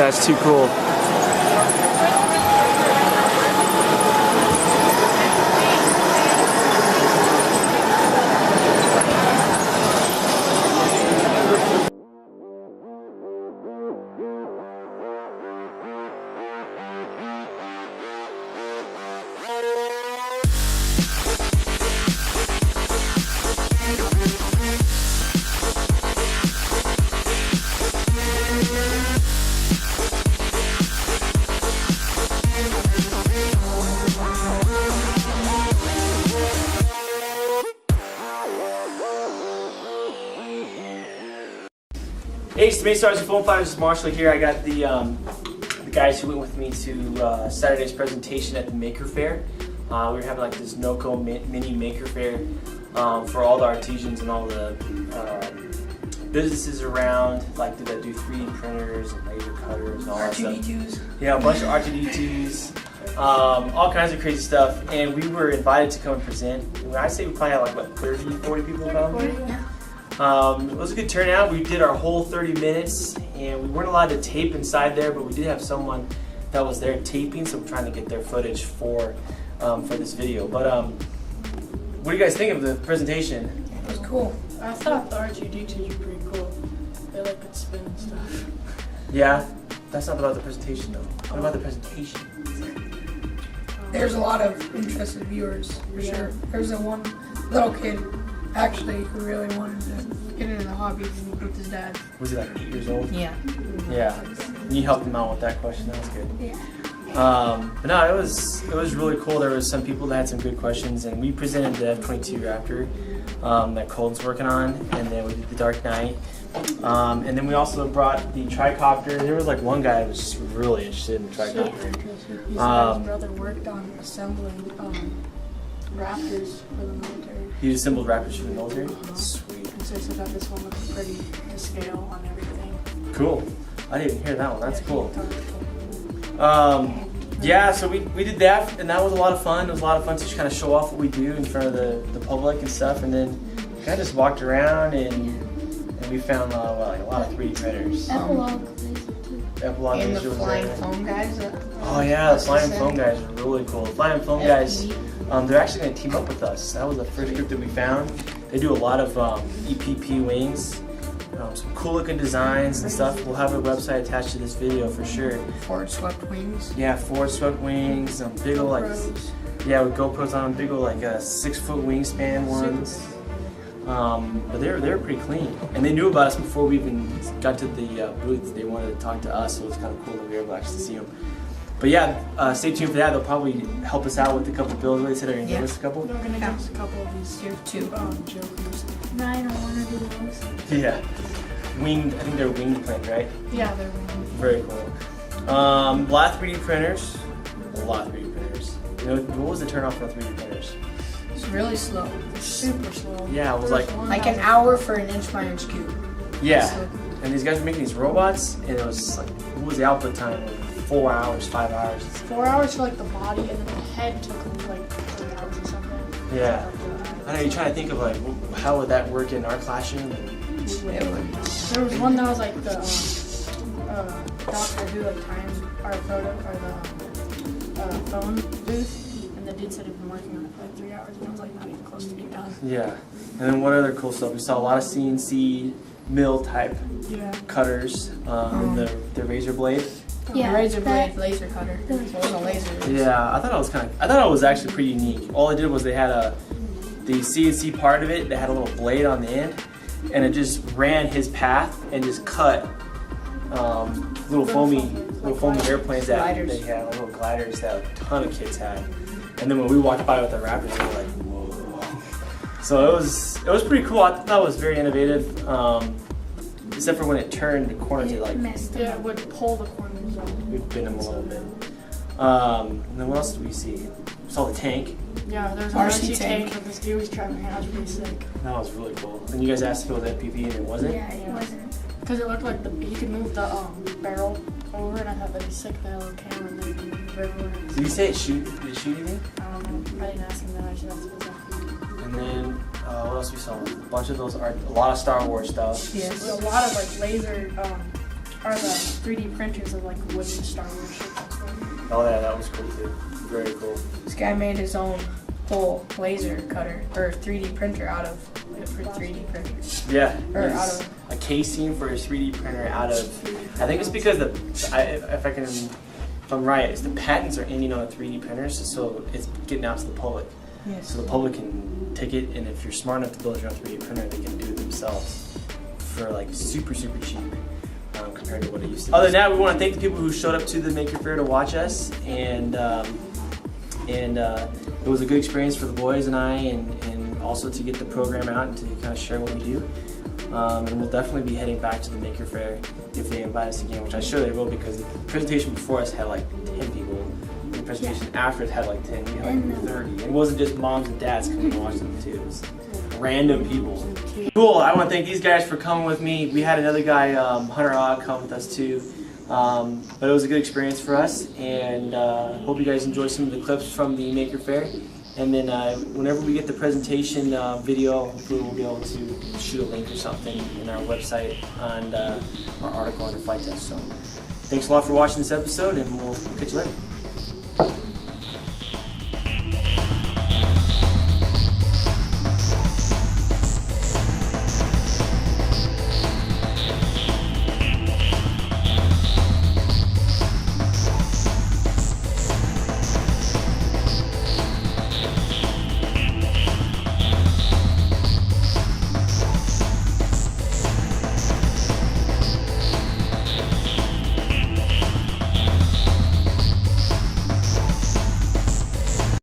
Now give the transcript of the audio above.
That's too cool. Hey, it's the MESArcFF. This is Marshall here. I got the guys who went with me to Saturday's presentation at the Maker Faire. We were having like this NOCO mini Maker Faire for all the artisans and all the businesses around, like that do 3D printers and laser cutters and all that stuff. R2D2s. Yeah, a bunch of R2D2s, all kinds of crazy stuff. And we were invited to come and present. When I say we probably had like what, 30, 40 people come? Yeah. It was a good turnout. We did our whole 30 minutes, and we weren't allowed to tape inside there, but we did have someone that was there taping, so we're trying to get their footage for this video. But what do you guys think of the presentation? It was cool. I thought the R2D2s were pretty cool. They like could spin and stuff. Yeah, that's not about the presentation though. What about the presentation? There's a lot of interested viewers, for sure. There's a one little kid, actually, who really wanted to get into the hobby with his dad. Was he like 8 years old? Yeah. Yeah. And you helped him out with that question. That was good. Yeah. But no, it was really cool. There was some people that had some good questions, and we presented the F-22 Raptor that Colton's working on, and then we did the Dark Knight, and then we also brought the tricopter. There was like one guy who was just really interested in the tricopter. His brother worked on assembling Raptors for the military. He assembled Raptors for the military? Sweet. And so he said that this one looks pretty to scale on everything. Cool. I didn't even hear that one. That's cool. Yeah, so we did that, and that was a lot of fun. It was a lot of fun to just kind of show off what we do in front of the public and stuff, and then kind of just walked around and we found a lot of 3D printers. Epilogue And laser the was flying there. foam guys. Oh yeah, the flying foam guys are really cool. The flying foam guys, they're actually going to team up with us. That was the first group that we found. They do a lot of EPP wings. Some cool looking designs and stuff. We'll have a website attached to this video for sure. Forward swept wings. Yeah, forward swept wings, big old like, yeah, with GoPros on, big old like 6-foot wingspan ones. But they're pretty clean, and they knew about us before we even got to the booth. They wanted to talk to us, so it was kind of cool that we were able to actually see them. But yeah, stay tuned for that. They'll probably help us out with a couple builds. They said they're going to give us a couple. They're going to give us a couple of these two jokers. Ryan, I want to do those. Yeah. Winged, I think they're winged plane, right? Yeah, they're winged. Very cool. A lot of 3D printers. A lot of 3D printers. You know, what was the turn off on 3D printers? It's really slow. Super slow. Yeah, it was like an hour for an inch by inch cube. Yeah. And these guys were making these robots, and it was like, what was the output time? 4 hours, 5 hours. 4 hours for like the body, and then the head took like 3 hours or something. Yeah. I know, you're trying to think of like, how would that work in our classroom? There was one that was like the doctor who like timed our photo or the phone booth, and the dude said he'd been working on it for like 3 hours, and it was like not even close to being done. Yeah. And then what other cool stuff? We saw a lot of CNC mill type cutters, the razor blade. Yeah, razor blade laser cutter. So it was a laser. Yeah, I thought it was actually pretty unique. All it did was they had the CNC part of it that had a little blade on the end, and it just ran his path and just cut little foamy airplanes that they had, little gliders that a ton of kids had. And then when we walked by with the Raptors, we were like, whoa. So it was pretty cool. I thought that was very innovative. Except for when it turned the corners, it like it would pull the corners up. We'd bend them a little bit. And then what else did we see? We saw the tank. Yeah, there was an RC tank that this dude was driving. That was pretty sick. That was really cool. And you guys asked if it was FPV, and it wasn't? Yeah, it wasn't. Because it looked like you could move the barrel over, and I thought that'd be sick. That little camera, and then you could move it over. Did you say it shoot? Did it shoot anything? I don't know. I didn't ask him that. I should ask him that. And then what else we saw? A bunch of those a lot of Star Wars stuff. Yes. A lot of like laser are the 3D printers of like wooden Star Wars ships. Oh yeah, that was cool too. Very cool. This guy made his own whole laser cutter or 3D printer out of for 3D printers. Yeah, Or it out was of- a casing for a 3D printer out of. I think it's because if I'm right, it's the patents are ending on the 3D printers, so it's getting out to the public. Yes. So the public can take it, and if you're smart enough to build your own 3D printer, they can do it themselves for like super cheap compared to what it used to be. Other than that, we want to thank the people who showed up to the Maker Faire to watch us, and it was a good experience for the boys and I, and also to get the program out and to kind of share what we do. And we'll definitely be heading back to the Maker Faire if they invite us again, which I'm sure they will, because the presentation before us had like 10 people. The presentation after it had like 10, we had like 30. And it wasn't just moms and dads coming to watch them too. It was random people. Cool, I want to thank these guys for coming with me. We had another guy, Hunter Ogg, come with us too. But it was a good experience for us, and hope you guys enjoy some of the clips from the Maker Faire. And then whenever we get the presentation video, hopefully we'll be able to shoot a link or something in our website and our article on the flight test. So thanks a lot for watching this episode, and we'll catch you later.